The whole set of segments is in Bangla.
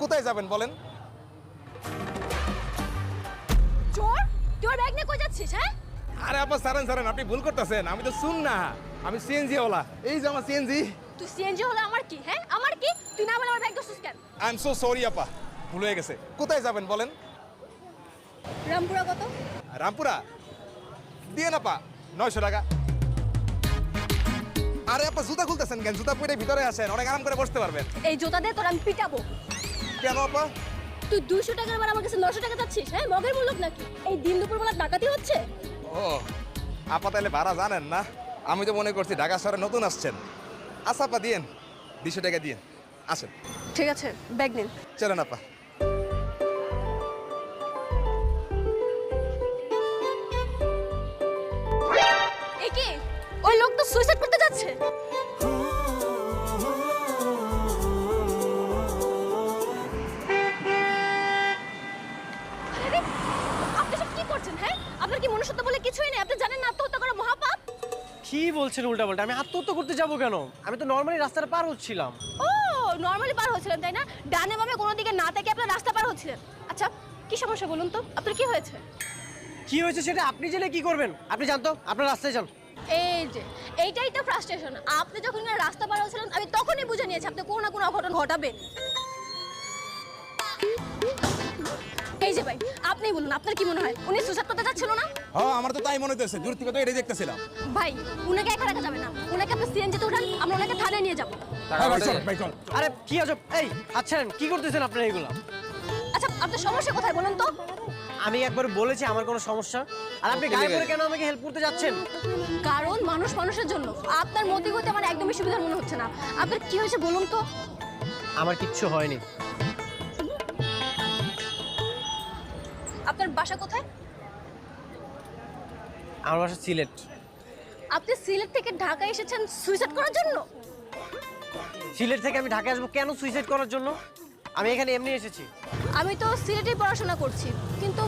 কোথায় যাবেন বলেন? চোর, তুই ওর ব্যাগ নিয়ে কই যাচ্ছিস? হ্যাঁ, আরে আপা সারেন, আপনি ভুল করতেছেন। আমি তো শুন না, আমি সিএনজি ওলা। এই যে আমার সিএনজি। তুই সিএনজি হলে আমার কি? হ্যাঁ, আমার কি? তুই না বলে আমার ব্যাগ ধরছিস কেন? আই এম সো সরি আপা, ভুল হয়ে গেছে। কোথায় যাবেন বলেন? রামপুরা কত? রামপুরা দিয়ে না পা 900 টাকা। আরে আপা জুতা খুলতেছেন কেন? জুতা পরে ভিতরে আসেন, অনেক আরাম করে বসতে পারবেন। এই জুতা দিয়ে তোর আমি পিটাবো। কেন আপা? তুই 200 টাকার বার আমার কাছে 900 টাকা চাচ্ছিস? হ্যাঁ, মগের মূলক নাকি? এই দিন দুপুর বেলা ডাকাতি হচ্ছে? ও আপা তাহলে ভাড়া জানেন না? আমি তো মনে করছি ঢাকা শহরে নতুন আসছেন। আচ্ছা আপা দিয়েন, 200 টাকা দিয়েন, আসেন। ঠিক আছে, ব্যাগ নিন। চলেন আপা। এ কি? ওই লোক তো সুইসাইড করতে যাচ্ছে। আরে, আপনি সব কি করছেন? হ্যাঁ, আপনার কি মনুষ্যত্ব বলে কিছুই নেই? আপনি জানেন না আত্মহত্যা করা মহাপাপ? কি বলছেন উল্টাপাল্টা? আমি আত্মহত্যা করতে যাব কেন? আমি তো নর্মালি রাস্তাটা পার হচ্ছিলাম। ও, নরমালি পার হচ্ছিলেন তাই না? ডানে বামে কোনো দিকে না থেকে আপনার রাস্তা পার হচ্ছিলেন। আচ্ছা, কি সমস্যা বলুন তো? আপনার কি হয়েছে? কি হয়েছে সেটা আপনি জেনে কি করবেন? আপনি জানতো, আপনার রাস্তায় যান। এই যে, এইটাই তো ফ্রাস্ট্রেশন। আপনি যখন না রাস্তা পার হচ্ছিলেন, আমি তখনই বুঝে নিয়েছি আপনি কোনো না কোনো অঘটন ঘটাবেন। এই যে ভাই, আপনি বলুন, আপনার কি মনে হয় উনি সুইসাইড করতে যাচ্ছিল না? হ্যাঁ আমার তো তাই মনে হইতেছে, দূর থেকে তো এটাই দেখতেছিলাম। ভাই, উনাকে একা রাখা যাবে না। উনাকে আপনি সিএনজিতে উঠান, আমরা ওনাকে থানায় নিয়ে যাব। আরে কি আজব! এই হাত ছাড়েন, কি করতেছেন আপনারা এগুলো? আচ্ছা, আপনার সমস্যা কোথায় বলুন তো? আমি একবার বলেছি আমার কোনো সমস্যা, আর আপনি গায়ে পড়ে কেন আমাকে হেল্প করতে যাচ্ছেন? কারণ মানুষ মানুষের জন্য। আপনার মতি গতি আমার একদমই সুবিধার মনে হচ্ছে না। আপনার কি হয়েছে বলুন তো? আমার কিচ্ছু হয়নি। আপনার বাসা কোথায়? আমার বাসা সিলেট। আপনি সিলেট থেকে ঢাকা এসেছেন সুইসাইড করার জন্য? সিলেট থেকে আমি ঢাকায় আসবো কেন সুইসাইড করার জন্য? আমি এখানে এমনি এসেছি। আমি তো সিলেটেই পড়াশোনা করছি, কিন্তু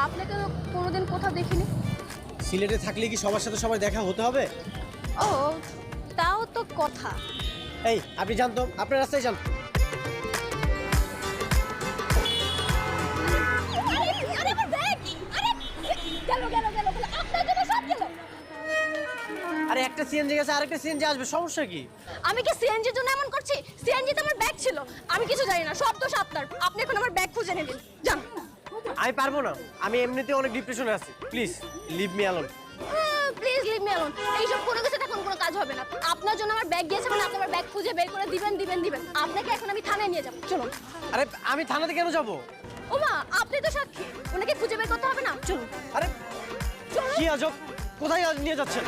আপনাকে তো কোনোদিন কোথাও দেখিনি। সিলেটে থাকলে কি সবার সাথে সবার দেখা হতে হবে? ও, তাও তো কথা। এই আপনি জানতো, আপনার রাস্তায় যান। আরে আমার ব্যাগ! আরে গেল গেল গেল গেল, আপনার জন্য সব গেল। আরে একটা সিএনজি গেছে, আরেকটা সিএনজি আসবে, সমস্যা কি? আমি কি সিএনজির জন্য এমন করছি? সিএনজিতে আমার ব্যাগ ছিল, আমি কিছু জানি না, সব দোষ আপনার। আপনি এখন আমার ব্যাগ খুঁজে নিন, যান। আমি পারবো না, আমি এমনিতে অনেক ডিপ্রেশনে আছি। Please leave me alone. Please leave me alone. এইসব কোনো কিছু এখন কোনো কাজ হবে না। আপনার জন্য আমার ব্যাগ গিয়েছে মানে আপনি আমার ব্যাগ খুঁজে বের করে দিবেন দিবেন দিবেন। আপনাকে এখন আমি থানায় নিয়ে যাব, চলুন। আরে আমি থানাতে কেন যাব? ওমা, আপনি তো সাক্ষী, ওনাকে খুঁজে বের করতে হবে না? চলুন। আরে চলুন। কি আজব, কোথায় নিয়ে যাচ্ছেন?